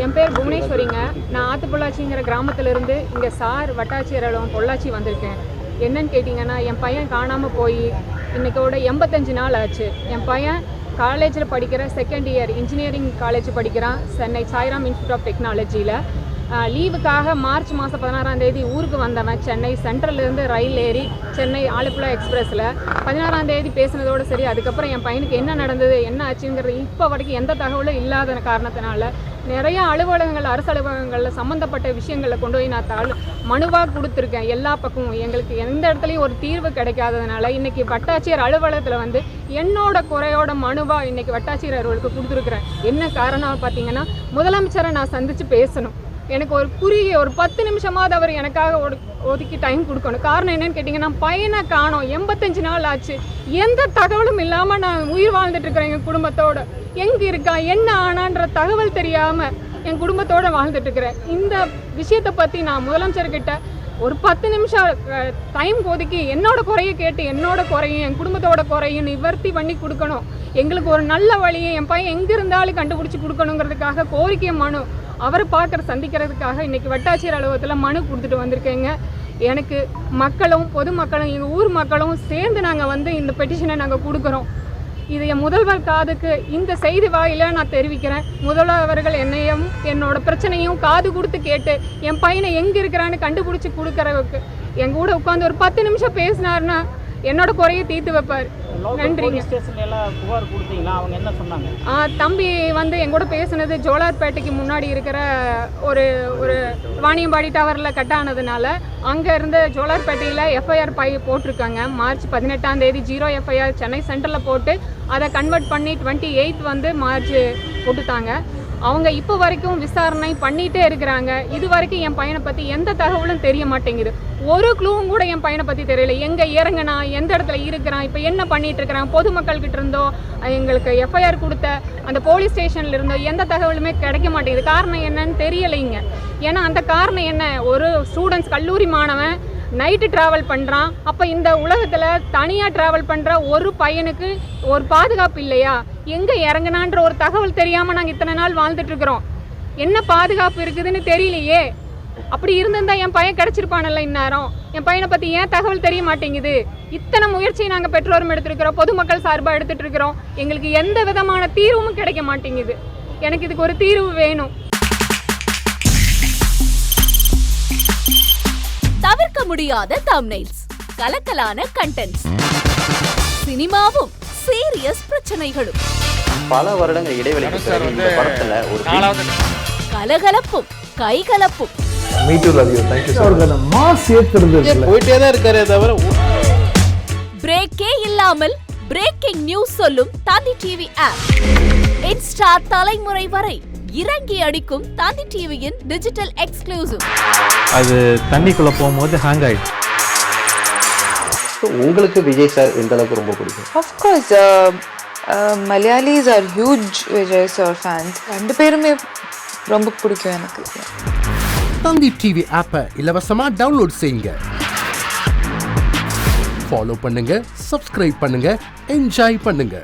என் பேர் புவனேஸ்வரிங்க. நான் ஆத்துப்பொள்ளாச்சிங்கிற கிராமத்திலிருந்து இங்கே சார் வட்டாட்சியர் அலுவலகம் பொள்ளாச்சி வந்திருக்கேன். என்னன்னு கேட்டிங்கன்னா, என் பையன் காணாமல் போய் இன்றைக்கோட 85 நாள் ஆச்சு. என் பையன் காலேஜில் படிக்கிற செகண்ட் இயர் இன்ஜினியரிங் காலேஜ் படிக்கிறான், சென்னை சாய்ராம் இன்ஸ்டியூட் ஆஃப் டெக்னாலஜியில். லீவுக்காக மார்ச் மாதம் 16ஆம் தேதி ஊருக்கு வந்தவன். சென்னை சென்ட்ரல்லேருந்து ரயில் ஏறி சென்னை ஆலப்புழா எக்ஸ்பிரஸில் 16ஆம் தேதி பேசினதோடு சரி. அதுக்கப்புறம் என் பையனுக்கு என்ன நடந்தது, என்ன ஆச்சுங்கிறது இப்போ வரைக்கும் எந்த தகவலும் இல்லாத காரணத்தினால நிறைய அலுவலகங்கள், அரசு அலுவலகங்களில் சம்மந்தப்பட்ட விஷயங்களை கொண்டு போய் நான் மனுவாக கொடுத்துருக்கேன். எல்லா பக்கமும் எங்களுக்கு எந்த இடத்துலையும் ஒரு தீர்வு கிடைக்காததுனால இன்றைக்கி வட்டாட்சியர் அலுவலகத்தில் வந்து என்னோட குறையோட மனுவாக இன்றைக்கி வட்டாட்சியர் அலுவலகத்துக்கு கொடுத்துருக்குறேன். என்ன காரணம் பார்த்தீங்கன்னா, முதலமைச்சரை நான் சந்தித்து பேசணும். எனக்கு ஒரு குறுகிய ஒரு 10 நிமிஷமாவது அவர் எனக்காக ஒதுக்கி டைம் கொடுக்கணும். காரணம் என்னன்னு கேட்டிங்கன்னா, பையனை காணோம், 85 நாள் ஆச்சு. எந்த தகவலும் இல்லாமல் நான் உயிர் வாழ்ந்துட்டு இருக்கிறேன். எங்கள் குடும்பத்தோட எங்கே இருக்கா, என்ன ஆனான்ற தகவல் தெரியாமல் என் குடும்பத்தோடு வாழ்ந்துட்டு இருக்கிறேன். இந்த விஷயத்தை பற்றி நான் முதலமைச்சர்கிட்ட ஒரு 10 நிமிஷம் டைம் ஒதுக்கி என்னோட குறையை கேட்டு என்னோட குறையும் என் குடும்பத்தோட குறையும் நிவர்த்தி பண்ணி கொடுக்கணும். எங்களுக்கு ஒரு நல்ல வழியை என் பையன் எங்கே இருந்தாலும் கண்டுபிடிச்சி கொடுக்கணுங்கிறதுக்காக கோரிக்கை மனு அவரை சந்திக்கிறதுக்காக இன்றைக்கி வட்டாட்சியர் அலுவலகத்தில் மனு கொடுத்துட்டு வந்திருக்கேங்க. எனக்கு மக்களும் பொதுமக்களும் எங்கள் ஊர் மக்களும் சேர்ந்து நாங்கள் வந்து இந்த பெட்டிஷனை நாங்கள் கொடுக்குறோம். இது என் முதல்வர் காதுக்கு இந்த செய்தி வாயில நான் தெரிவிக்கிறேன். முதல்வர்கள் என்னையும் என்னோட பிரச்சனையும் காது கொடுத்து கேட்டு என் பையனை எங்கே இருக்கிறான்னு கண்டுபிடிச்சி கொடுக்குறவுக்கு எங்கள் கூட உட்காந்து ஒரு 10 நிமிஷம் பேசினாருன்னா என்னோட குறையை தீர்த்து வைப்பார். நன்றிங்க. தம்பி வந்து எங்கூட பேசுனது ஜோலார்பேட்டைக்கு முன்னாடி இருக்கிற ஒரு வாணியம்பாடி டவரில் கட் ஆனதுனால அங்கே இருந்து ஜோலார்பேட்டையில் எஃப்ஐஆர் போட்டிருக்காங்க. மார்ச் 18ஆம் தேதி 0 எஃப்ஐஆர் சென்னை சென்டரில் போட்டு அதை கன்வெர்ட் பண்ணி 28 வந்து மார்ச் போட்டுட்டாங்க. அவங்க இப்போ வரைக்கும் விசாரணை பண்ணிகிட்டே இருக்கிறாங்க. இது வரைக்கும் என் பையனை பற்றி எந்த தகவலும் தெரிய மாட்டேங்குது. ஒரு க்ளூவும் கூட என் பையனை பற்றி தெரியல. எங்கே இறங்கினா, எந்த இடத்துல இருக்கிறான், இப்போ என்ன பண்ணிகிட்டு இருக்கிறான், பொதுமக்கள்கிட்ட இருந்தோ எங்களுக்கு எஃப்ஐஆர் கொடுத்த அந்த போலீஸ் ஸ்டேஷனில் இருந்தோ எந்த தகவலுமே கிடைக்க மாட்டேங்குது. காரணம் என்னன்னு தெரியலைங்க. ஏன்னா அந்த காரணம் என்ன, ஒரு ஸ்டூடெண்ட்ஸ் கல்லூரி மாணவன் நைட்டு ட்ராவல் பண்ணுறான். அப்போ இந்த உலகத்தில் தனியாக ட்ராவல் பண்ணுற ஒரு பையனுக்கு ஒரு பாதுகாப்பு இல்லையா? எங்கே இறங்கினான்ற ஒரு தகவல் தெரியாமல் நாங்கள் இத்தனை நாள் வாழ்ந்துட்டுருக்குறோம். என்ன பாதுகாப்பு இருக்குதுன்னு தெரியலையே. அப்படி இருந்திருந்தால் என் பையன் கிடச்சிருப்பானல்ல இந்நேரம். என் பையனை பற்றி ஏன் தகவல் தெரிய மாட்டேங்குது? இத்தனை முயற்சியை நாங்கள் பெற்றோரும் எடுத்துருக்கிறோம், பொதுமக்கள் சார்பாக எடுத்துகிட்டு இருக்கிறோம். எங்களுக்கு எந்த விதமான தீர்வும் கிடைக்க மாட்டேங்குது. எனக்கு இதுக்கு ஒரு தீர்வு வேணும். தவிர்க்க முடியாத தம்ப்நெயில்ஸ், கலக்கலான கண்டென்ட்ஸ், சினிமாவும் சீரியஸ் பிரச்சனைகளும், பல வருடங்கள் இடைவெளிக்கு பிறகு இந்த படத்துல ஒரு கலகலப்பும் கைகலப்பும். Me too love you. Thank you sir. Mass ஏத்துறது போயிட்டே தான் இருக்காரே தவிர பிரேக்கே இல்லாமல் பிரேக்கிங் நியூஸ் சொல்லும் தந்தி டிவி ஆப். இன்ஸ்டா தலைமுறை வரை இறங்கி அடிக்கும் தந்தி டிவியின் டிஜிட்டல் எக்ஸ்க்ளூசிவ். அது தண்ணிக்குள்ள போகும்போது ஹேங் ஆயிடுச்சு. உங்களுக்கு விஜய் சார் எந்த அளவுக்கு ரொம்ப பிடிக்கும்? Of course, Malayalis are huge Vijay sir fans. ரெண்டு பேருமே ரொம்ப பிடிக்கும் எனக்கு. தந்தி டிவி ஆப்பை இலவசமா டவுன்லோட் செய்யுங்க. ஃபாலோ பண்ணுங்க, சப்ஸ்கிரைப் பண்ணுங்க, என்ஜாய் பண்ணுங்க.